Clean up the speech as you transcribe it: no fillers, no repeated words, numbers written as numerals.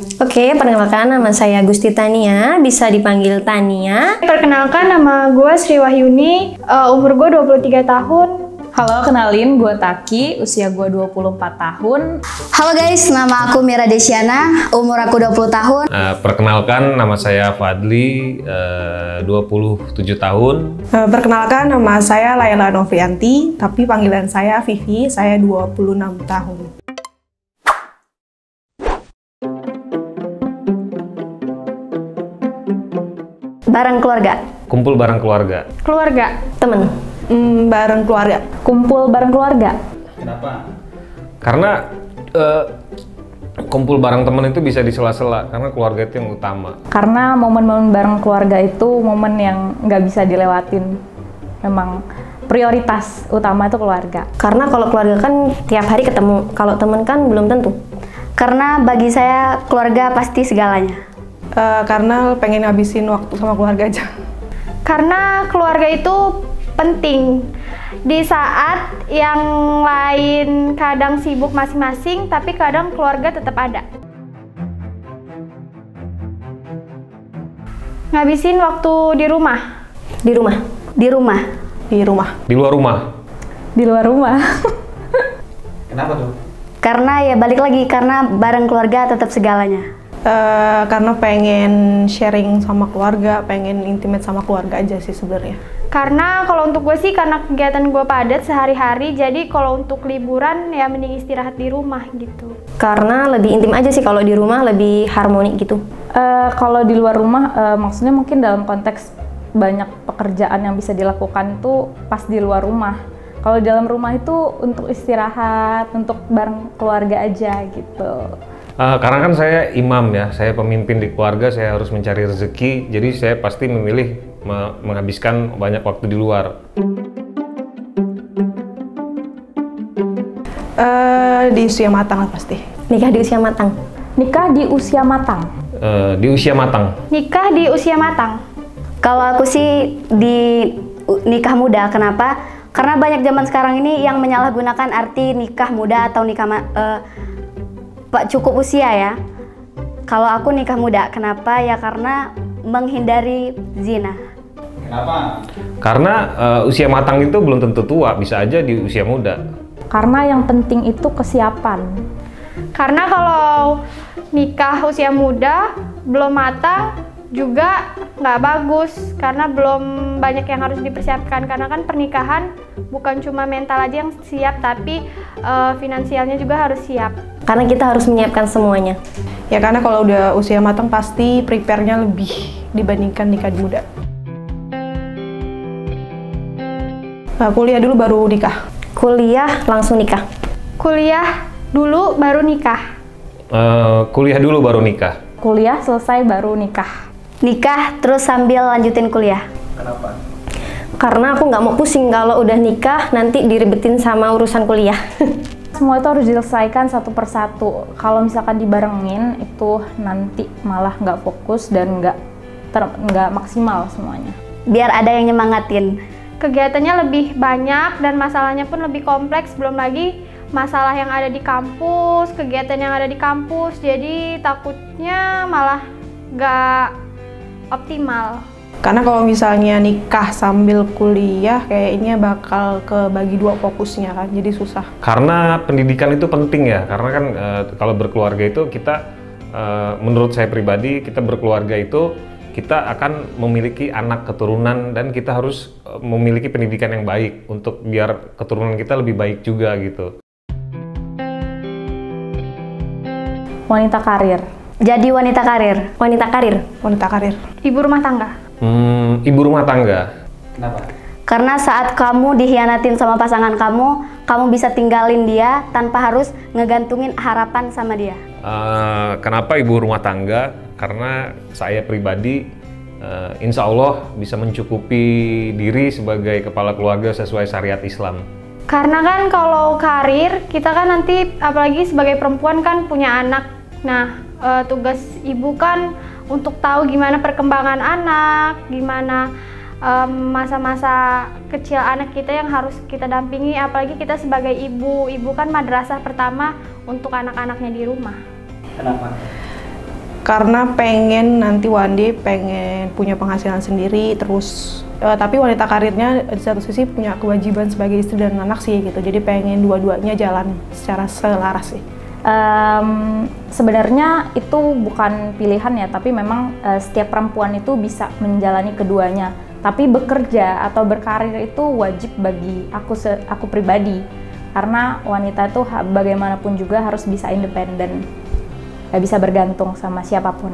Oke, perkenalkan nama saya Gusti Tania, bisa dipanggil Tania. Perkenalkan nama gue Sri Wahyuni, umur gue 23 tahun. Halo, kenalin gue Taki, usia gue 24 tahun. Halo guys, nama aku Mira Desiana, umur aku 20 tahun. Perkenalkan, nama saya Fadli, 27 tahun. Perkenalkan, nama saya Laila Novrianti, tapi panggilan saya Vivi, saya 26 tahun. Bareng keluarga. Kumpul bareng keluarga. Keluarga. Temen. Bareng keluarga. Kumpul bareng keluarga. Kenapa? Karena kumpul bareng temen itu bisa di sela-sela, karena keluarga itu yang utama. Karena momen-momen bareng keluarga itu momen yang nggak bisa dilewatin. Memang prioritas utama itu keluarga. Karena kalau keluarga kan tiap hari ketemu, kalau temen kan belum tentu. Karena bagi saya keluarga pasti segalanya. Karena pengen ngabisin waktu sama keluarga aja. Karena keluarga itu penting. Di saat yang lain kadang sibuk masing-masing, tapi kadang keluarga tetap ada. Ngabisin waktu di rumah. Di rumah. Di rumah. Di rumah. Di luar rumah. Di luar rumah. Kenapa tuh? Karena ya balik lagi, karena bareng keluarga tetap segalanya. Karena pengen sharing sama keluarga, pengen intimate sama keluarga aja sih sebenarnya. Karena kalau untuk gue sih, karena kegiatan gue padat sehari-hari, jadi kalau untuk liburan ya mending istirahat di rumah gitu. Karena lebih intim aja sih, kalau di rumah lebih harmoni gitu. Kalau di luar rumah, maksudnya mungkin dalam konteks banyak pekerjaan yang bisa dilakukan tuh pas di luar rumah. Kalau di dalam rumah itu untuk istirahat, untuk bareng keluarga aja gitu. Karena kan saya imam ya, saya pemimpin di keluarga, saya harus mencari rezeki, jadi saya pasti memilih menghabiskan banyak waktu di luar. Di usia matang lah pasti. Nikah di usia matang. Nikah di usia matang. Di usia matang. Nikah di usia matang. Kalau aku sih di nikah muda, kenapa? Karena banyak zaman sekarang ini yang menyalahgunakan arti nikah muda atau nikah cukup usia ya. Kalau aku nikah muda, kenapa? Ya karena menghindari zina. Kenapa? Karena usia matang itu belum tentu tua, bisa aja di usia muda. Karena yang penting itu kesiapan. Karena kalau nikah usia muda, belum matang, juga nggak bagus. Karena belum banyak yang harus dipersiapkan. Karena kan pernikahan bukan cuma mental aja yang siap, tapi finansialnya juga harus siap. Karena kita harus menyiapkan semuanya. Ya karena kalau udah usia matang pasti prepare-nya lebih dibandingkan nikah muda. Kuliah dulu baru nikah. Kuliah langsung nikah. Kuliah dulu baru nikah. Kuliah dulu baru nikah. Kuliah selesai baru nikah. Nikah terus sambil lanjutin kuliah. Kenapa? Karena aku nggak mau pusing kalau udah nikah nanti diribetin sama urusan kuliah. Semua itu harus diselesaikan satu persatu. Kalau misalkan dibarengin itu nanti malah nggak fokus dan nggak maksimal semuanya. Biar ada yang nyemangatin. Kegiatannya lebih banyak dan masalahnya pun lebih kompleks. Belum lagi masalah yang ada di kampus, kegiatan yang ada di kampus. Jadi takutnya malah nggak optimal. Karena kalau misalnya nikah sambil kuliah, kayaknya bakal kebagi dua fokusnya kan, jadi susah. Karena pendidikan itu penting ya, karena kan kalau berkeluarga itu kita, menurut saya pribadi, kita berkeluarga itu kita akan memiliki anak keturunan dan kita harus memiliki pendidikan yang baik untuk biar keturunan kita lebih baik juga gitu. Wanita karir. Jadi wanita karir. Wanita karir. Wanita karir. Ibu rumah tangga. Ibu rumah tangga. Kenapa? Karena saat kamu dihianatin sama pasangan kamu, kamu bisa tinggalin dia tanpa harus ngegantungin harapan sama dia. Kenapa ibu rumah tangga? Karena saya pribadi, insya Allah bisa mencukupi diri sebagai kepala keluarga sesuai syariat Islam. Karena kan kalau karir, kita kan nanti apalagi sebagai perempuan kan punya anak. Nah, tugas ibu kan untuk tahu gimana perkembangan anak, gimana masa-masa kecil anak kita yang harus kita dampingi, apalagi kita sebagai ibu kan madrasah pertama untuk anak-anaknya di rumah. Kenapa? karena pengen nanti one day pengen punya penghasilan sendiri, terus tapi wanita karirnya di satu sisi punya kewajiban sebagai istri dan anak sih gitu, jadi pengen dua-duanya jalan secara selaras sih. Sebenarnya itu bukan pilihan ya, tapi memang setiap perempuan itu bisa menjalani keduanya. Tapi bekerja atau berkarir itu wajib bagi aku pribadi, karena wanita itu bagaimanapun juga harus bisa independen, gak bisa bergantung sama siapapun.